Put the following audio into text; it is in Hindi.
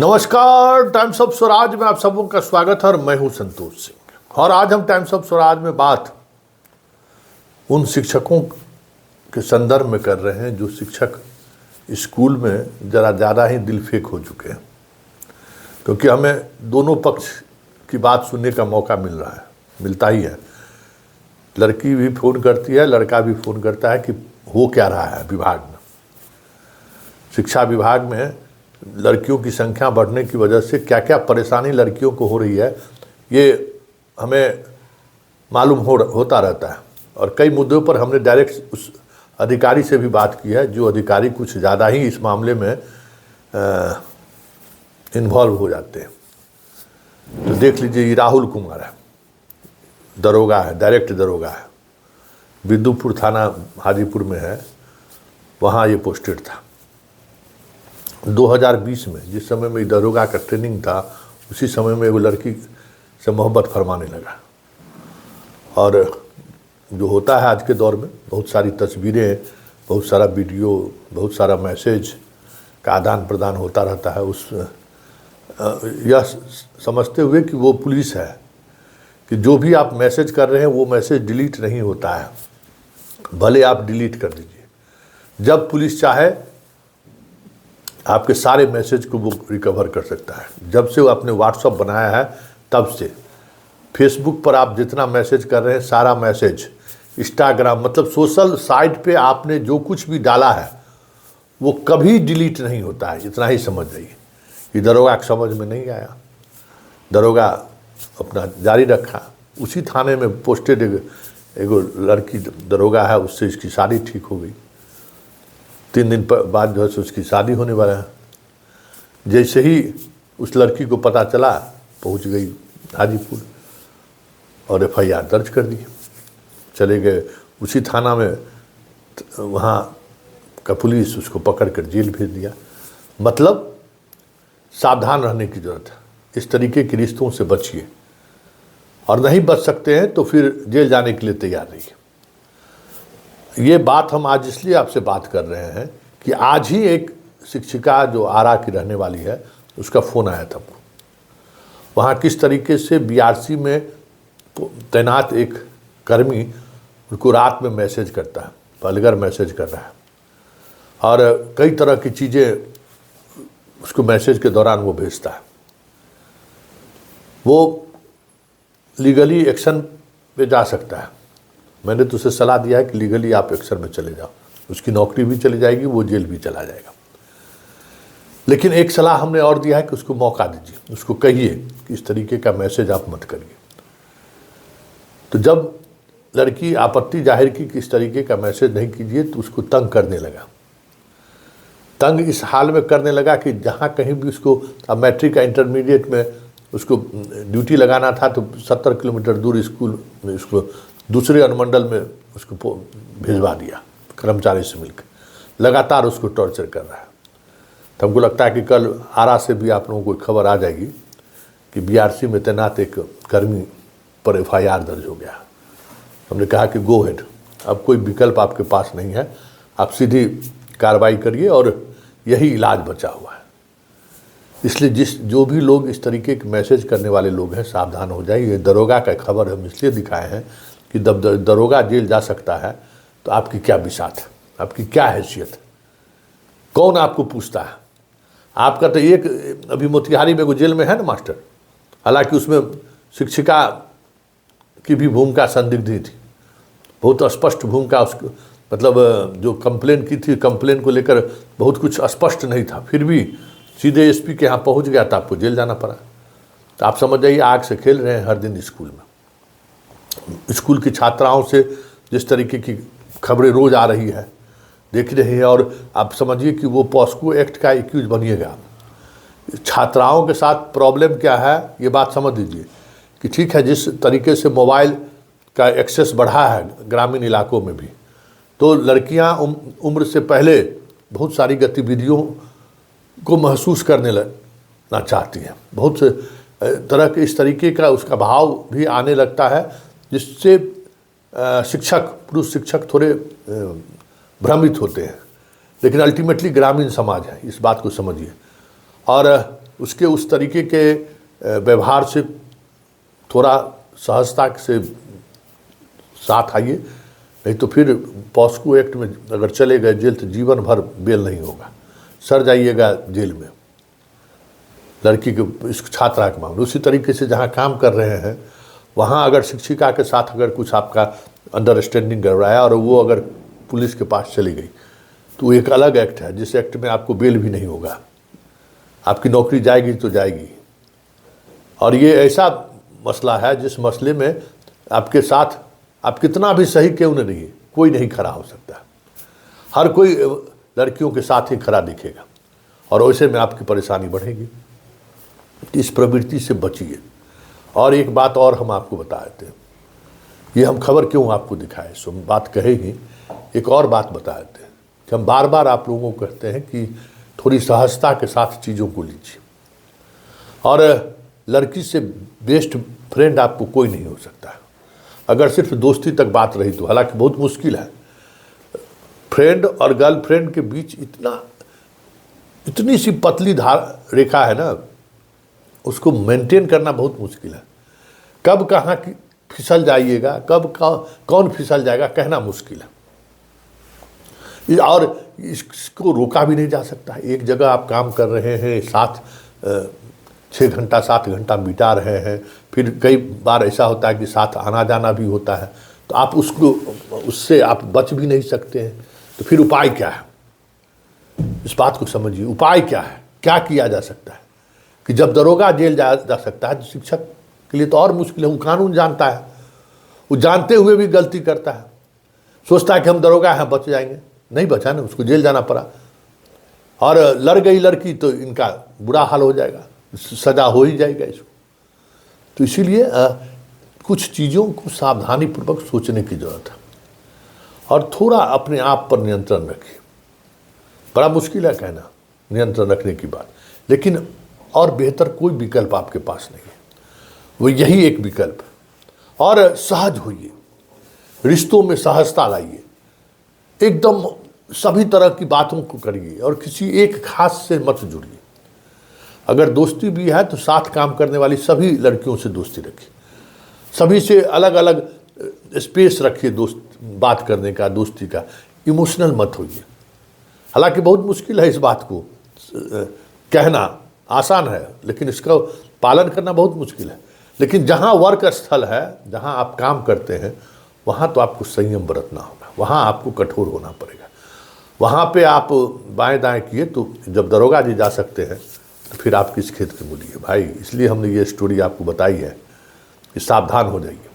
नमस्कार, टाइम्स ऑफ स्वराज में आप सबों का स्वागत है और मैं हूं संतोष सिंह। और आज हम टाइम्स ऑफ स्वराज में बात उन शिक्षकों के संदर्भ में कर रहे हैं जो शिक्षक स्कूल में ज़रा ज़्यादा ही दिल फेंक हो चुके हैं, क्योंकि हमें दोनों पक्ष की बात सुनने का मौका मिलता ही है। लड़की भी फ़ोन करती है, लड़का भी फ़ोन करता है कि हो क्या रहा है विभाग में। शिक्षा विभाग में लड़कियों की संख्या बढ़ने की वजह से क्या क्या परेशानी लड़कियों को हो रही है, ये हमें मालूम होता रहता है। और कई मुद्दों पर हमने डायरेक्ट उस अधिकारी से भी बात की है, जो अधिकारी कुछ ज़्यादा ही इस मामले में इन्वॉल्व हो जाते हैं। तो देख लीजिए, ये राहुल कुमार है, दरोगा है, डायरेक्ट दरोगा है, बिद्दुपुर थाना हाजीपुर में है, वहाँ ये पोस्टेड था। 2020 में जिस समय में दरोगा का ट्रेनिंग था, उसी समय में वो लड़की से मोहब्बत फरमाने लगा। और जो होता है आज के दौर में, बहुत सारी तस्वीरें, बहुत सारा वीडियो, बहुत सारा मैसेज का आदान प्रदान होता रहता है। यह समझते हुए कि वो पुलिस है, कि जो भी आप मैसेज कर रहे हैं वो मैसेज डिलीट नहीं होता है, भले आप डिलीट कर दीजिए। जब पुलिस चाहे आपके सारे मैसेज को वो रिकवर कर सकता है। जब से वो आपने व्हाट्सअप बनाया है तब से फेसबुक पर आप जितना मैसेज कर रहे हैं, सारा मैसेज, इंस्टाग्राम, मतलब सोशल साइट पे आपने जो कुछ भी डाला है वो कभी डिलीट नहीं होता है। इतना ही समझ जाइए। ये दरोगा की समझ में नहीं आया। दरोगा अपना जारी रखा। उसी थाने में पोस्टेड एगो लड़की दरोगा है, उससे इसकी शादी ठीक हो गई। 3 दिन बाद जो है सो उसकी शादी होने वाला है। जैसे ही उस लड़की को पता चला, पहुंच गई हाजीपुर और FIR दर्ज कर दी। चले गए उसी थाना में, वहाँ का पुलिस उसको पकड़ कर जेल भेज दिया। मतलब सावधान रहने की ज़रूरत है। इस तरीके के रिश्तों से बचिए, और नहीं बच सकते हैं तो फिर जेल जाने के लिए तैयार रहिए। ये बात हम आज इसलिए आपसे बात कर रहे हैं कि आज ही एक शिक्षिका जो आरा की रहने वाली है, उसका फ़ोन आया था। वहाँ किस तरीके से BRC में तैनात एक कर्मी उनको रात में मैसेज करता है, वल्गर मैसेज कर रहा है, और कई तरह की चीज़ें उसको मैसेज के दौरान वो भेजता है। वो लीगली एक्शन पे जा सकता है। मैंने तो उसे सलाह दिया है कि लीगली आप एक्शन में चले जाओ, उसकी नौकरी भी चली जाएगी, वो जेल भी चला जाएगा। लेकिन एक सलाह हमने और दिया है कि उसको मौका दीजिए, उसको कहिए कि इस तरीके का मैसेज आप मत करिए। तो जब लड़की आपत्ति जाहिर की कि इस तरीके का मैसेज नहीं कीजिए, तो उसको तंग करने लगा। तंग इस हाल में करने लगा कि जहाँ कहीं भी उसको, अब मैट्रिक का इंटरमीडिएट में उसको ड्यूटी लगाना था, तो 70 किलोमीटर दूर स्कूल में उसको दूसरे अनुमंडल में उसको भिजवा दिया कर्मचारी से मिलकर। लगातार उसको टॉर्चर कर रहा है। तो हमको लगता है कि कल आरा से भी आप लोगों को खबर आ जाएगी कि BRC में तैनात एक कर्मी पर FIR दर्ज हो गया। हमने कहा कि गो हेड, अब कोई विकल्प आपके पास नहीं है, आप सीधी कार्रवाई करिए, और यही इलाज बचा हुआ है। इसलिए जो भी लोग इस तरीके के मैसेज करने वाले लोग हैं, सावधान हो जाइए। दरोगा का खबर हम इसलिए दिखाए हैं कि दरोगा जेल जा सकता है, तो आपकी क्या बिसात है, आपकी क्या हैसियत है, कौन आपको पूछता है। आपका तो एक अभी मोतिहारी में जेल में है ना मास्टर, हालांकि उसमें शिक्षिका की भी भूमिका संदिग्ध थी, बहुत स्पष्ट भूमिका उसको, मतलब जो कंप्लेन की थी, कंप्लेन को लेकर बहुत कुछ स्पष्ट नहीं था, फिर भी सीधे SP के यहाँ पहुँच गया, तो आपको जेल जाना पड़ा। तो आप समझ जाइए, आग से खेल रहे हैं हर दिन स्कूल में। स्कूल की छात्राओं से जिस तरीके की खबरें रोज़ आ रही है, देख रही है, और आप समझिए कि वो पॉस्को एक्ट का एक्यूज बनिएगा। छात्राओं के साथ प्रॉब्लम क्या है, ये बात समझ लीजिए कि ठीक है, जिस तरीके से मोबाइल का एक्सेस बढ़ा है ग्रामीण इलाकों में भी, तो लड़कियां उम्र से पहले बहुत सारी गतिविधियों को महसूस करने लगना चाहती हैं। बहुत से तरह के इस तरीके का उसका भाव भी आने लगता है, जिससे शिक्षक, पुरुष शिक्षक थोड़े भ्रमित होते हैं। लेकिन अल्टीमेटली ग्रामीण समाज है, इस बात को समझिए। और उसके उस तरीके के व्यवहार से थोड़ा सहजता से साथ आइए, नहीं तो फिर पॉस्को एक्ट में अगर चले गए जेल तो जीवन भर बेल नहीं होगा, सड़ जाइएगा जेल में। लड़की के इस छात्रा के मामले उसी तरीके से जहाँ काम कर रहे हैं वहाँ अगर शिक्षिका के साथ अगर कुछ आपका अंडरस्टैंडिंग गड़बड़ाया और वो अगर पुलिस के पास चली गई तो एक अलग एक्ट है, जिस एक्ट में आपको बेल भी नहीं होगा, आपकी नौकरी जाएगी तो जाएगी। और ये ऐसा मसला है जिस मसले में आपके साथ आप कितना भी सही क्यों न रहिए, कोई नहीं खड़ा हो सकता। हर कोई लड़कियों के साथ ही खड़ा दिखेगा और वैसे में आपकी परेशानी बढ़ेगी। इस प्रवृत्ति से बचिए। और एक बात और हम आपको बता देते हैं, ये हम खबर क्यों आपको दिखाए, सो बात कहे ही एक और बात बता देते हैं कि हम बार बार आप लोगों को कहते हैं कि थोड़ी सहजता के साथ चीज़ों को लीजिए। और लड़की से बेस्ट फ्रेंड आपको कोई नहीं हो सकता है। अगर सिर्फ दोस्ती तक बात रही तो, हालांकि बहुत मुश्किल है, फ्रेंड और गर्लफ्रेंड के बीच इतनी सी पतली रेखा है ना, उसको मेंटेन करना बहुत मुश्किल है। कब कहाँ की फिसल जाइएगा, कब कौन फिसल जाएगा कहना मुश्किल है। और इसको रोका भी नहीं जा सकता। एक जगह आप काम कर रहे हैं, साथ 6 घंटा 7 घंटा बिता रहे हैं, फिर कई बार ऐसा होता है कि साथ आना जाना भी होता है, तो आप उससे आप बच भी नहीं सकते हैं। तो फिर उपाय क्या है, इस बात को समझिए। उपाय क्या है, क्या किया जा सकता है कि जब दरोगा जेल जा सकता है तो शिक्षक के लिए तो और मुश्किल है। वो कानून जानता है, वो जानते हुए भी गलती करता है, सोचता है कि हम दरोगा हैं बच जाएंगे, नहीं बचा ना, उसको जेल जाना पड़ा। और लड़ गई लड़की तो इनका बुरा हाल हो जाएगा, सजा हो ही जाएगा इसको। तो इसीलिए कुछ चीज़ों को सावधानीपूर्वक सोचने की ज़रूरत है और थोड़ा अपने आप पर नियंत्रण रखिए। बड़ा मुश्किल है कहना नियंत्रण रखने की बात, लेकिन और बेहतर कोई विकल्प आपके पास नहीं है, वो यही एक विकल्प है। और सहज होइए, रिश्तों में सहजता लाइए, एकदम सभी तरह की बातों को करिए और किसी एक खास से मत जुड़िए। अगर दोस्ती भी है तो साथ काम करने वाली सभी लड़कियों से दोस्ती रखिए, सभी से अलग अलग स्पेस रखिए दोस्त बात करने का, दोस्ती का। इमोशनल मत होइए। हालांकि बहुत मुश्किल है इस बात को कहना, आसान है लेकिन इसका पालन करना बहुत मुश्किल है। लेकिन जहाँ वर्क स्थल है, जहाँ आप काम करते हैं, वहाँ तो आपको संयम बरतना होगा, वहाँ आपको कठोर होना पड़ेगा। वहाँ पे आप बाएं दाएं किए तो जब दरोगा जी जा सकते हैं तो फिर आप किस खेत के मूली है भाई। इसलिए हमने ये स्टोरी आपको बताई है कि सावधान हो जाइए।